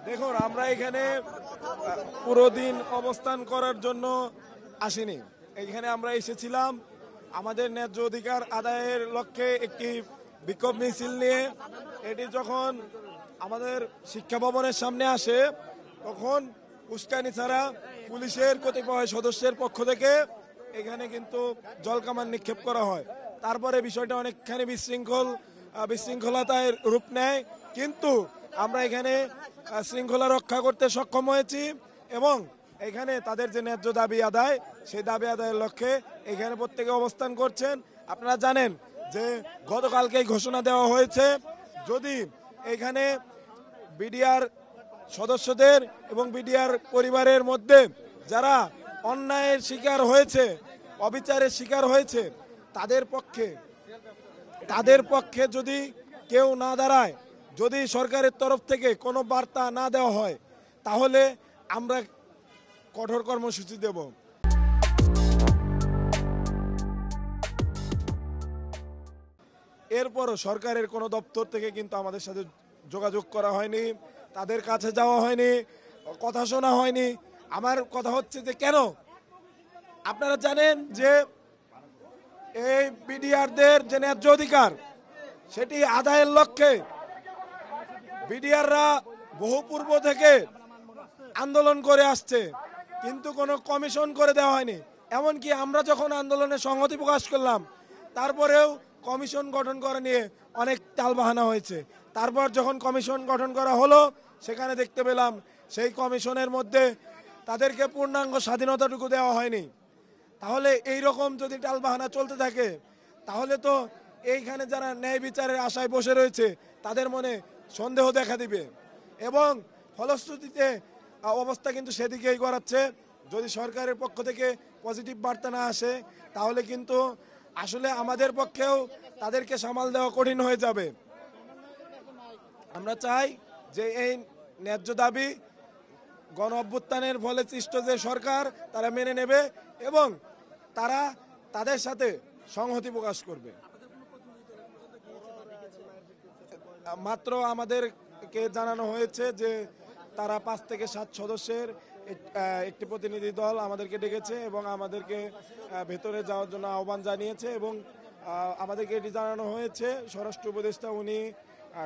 দেখুন, আমরা এখানে পুরো দিন অবস্থান করার জন্য আসিনি। এখানে আমরা এসেছিলাম আমাদের ন্যায্য অধিকার আদায়ের লক্ষ্যে একটি বিক্ষোভ মিছিল নিয়ে। এটি যখন আমাদের শিক্ষা ভবনের সামনে আসে তখন উস্কানি ছাড়া পুলিশের কতিপয় সদস্যের পক্ষ থেকে এখানে কিন্তু জলকামান নিক্ষেপ করা হয়। তারপরে বিষয়টা অনেকখানি বিশৃঙ্খলতায় রূপ নেয়, কিন্তু আমরা এখানে শৃঙ্খলা রক্ষা করতে সক্ষম হয়েছি এবং এখানে তাদের যে ন্যায্য দাবি আদায়, সেই দাবি আদায়ের লক্ষ্যে এখানে প্রত্যেকে অবস্থান করছেন। আপনারা জানেন যে গতকালকেই ঘোষণা দেওয়া হয়েছে, যদি এখানে বিডিআর সদস্যদের এবং বিডিআর পরিবারের মধ্যে যারা অন্যায়ের শিকার হয়েছে, অবিচারের শিকার হয়েছে, তাদের পক্ষে যদি কেউ না দাঁড়ায়, যদি সরকারের তরফ থেকে কোনো বার্তা না দেওয়া হয়, তাহলে আমরা কঠোর কর্মসূচি দেব। এরপরও সরকারের কোনো দপ্তর থেকে কিন্তু আমাদের সাথে যোগাযোগ করা হয়নি, তাদের কাছে যাওয়া হয়নি, কথা শোনা হয়নি। আমার কথা হচ্ছে যে কেন? আপনারা জানেন যে এই বিডিআরদের যে ন্যায্য অধিকার, সেটি আদায়ের লক্ষ্যে বিডিআররা বহু পূর্ব থেকে আন্দোলন করে আসছে, কিন্তু কোনো কমিশন করে দেওয়া হয়নি। এমনকি আমরা যখন আন্দোলনে সংহতি প্রকাশ করলাম, তারপরেও কমিশন গঠন করা নিয়ে অনেক টালবাহানা হয়েছে। তারপর যখন কমিশন গঠন করা হলো, সেখানে দেখতে পেলাম সেই কমিশনের মধ্যে তাদেরকে পূর্ণাঙ্গ স্বাধীনতাটুকু দেওয়া হয়নি। তাহলে এই রকম যদি টালবাহানা চলতে থাকে, তাহলে তো এইখানে যারা ন্যায় বিচারের আশায় বসে রয়েছে তাদের মনে সন্দেহ দেখা দিবে এবং ফলশ্রুতিতে অবস্থা কিন্তু সেদিকেই গড়াচ্ছে। যদি সরকারের পক্ষ থেকে পজিটিভ বার্তা না আসে, তাহলে কিন্তু আসলে আমাদের পক্ষেও তাদেরকে সামাল দেওয়া কঠিন হয়ে যাবে। আমরা চাই যে এই ন্যায্য দাবি গণ অভ্যুত্থানের ফলে সৃষ্ট যে সরকার, তারা মেনে নেবে এবং তারা তাদের সাথে সংহতি প্রকাশ করবে। মাত্র আমাদেরকে জানানো হয়েছে যে তারা 5 থেকে 7 সদস্যের একটি প্রতিনিধি দল আমাদেরকে ডেকেছে এবং আমাদেরকে ভেতরে যাওয়ার জন্য আহ্বান জানিয়েছে এবং আমাদেরকে এটি জানানো হয়েছে স্বরাষ্ট্র উপদেষ্টা উনি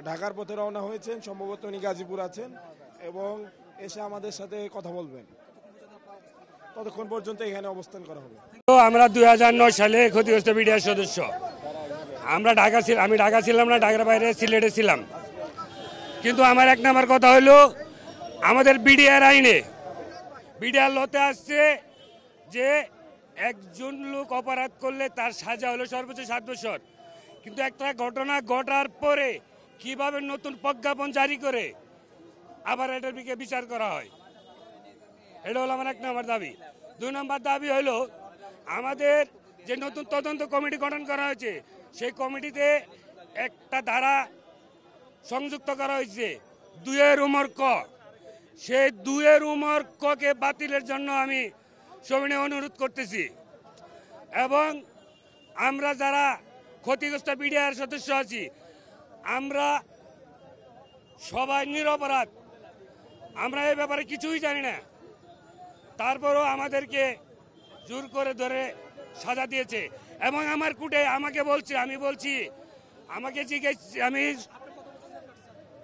ঢাকার পথে রওনা হয়েছেন, সম্ভবত উনি গাজীপুর আছেন এবং এসে আমাদের সাথে কথা বলবেন। ততক্ষণ পর্যন্ত এখানে অবস্থান করা হবে। তো আমরা 2009 সালে ক্ষতিগ্রস্ত বিডিআর সদস্য। আমি ঢাকা ছিলাম না, ঢাকার বাইরে সিলেটে ছিলাম। কিন্তু আমার এক নম্বর কথা হলো, আমাদের বিডিআর আইনে বিডিআর লতে আসছে যে একজন লোক অপরাধ করলে তার সাজা হলো সর্বোচ্চ 7 বছর। কিন্তু একটা ঘটনা ঘটার পরে কিভাবে নতুন প্রজ্ঞাপন জারি করে আবার এটার বিচার করা হয়, এটা হলো আমার 1 নম্বর দাবি। 2 নম্বর দাবি হলো, আমাদের যে নতুন তদন্ত কমিটি গঠন করা হয়েছে, সেই কমিটিতে একটা ধারা সংযুক্ত করা হয়েছে 2 ক। সেই 2 ককে বাতিলের জন্য আমি সবিনয়ে অনুরোধ করতেছি এবং আমরা যারা ক্ষতিগ্রস্ত বিডিআর সদস্য আছি, আমরা সবাই নিরপরাধ, আমরা এই ব্যাপারে কিছুই জানি না। তারপরও আমাদেরকে জোর করে ধরে সাজা দিয়েছে এবং আমার কুটে আমাকে বলছে, আমাকে জিজ্ঞেস,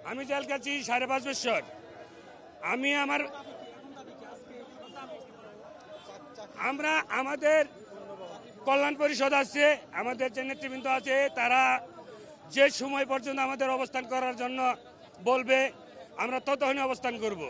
আমি জেল গেছি 5.5 বছর। আমাদের কল্যাণ পরিষদ আছে, আমাদের যে নেতৃবৃন্দ আছে, তারা যে সময় পর্যন্ত আমাদের অবস্থান করার জন্য বলবে, আমরা ততক্ষণই অবস্থান করব।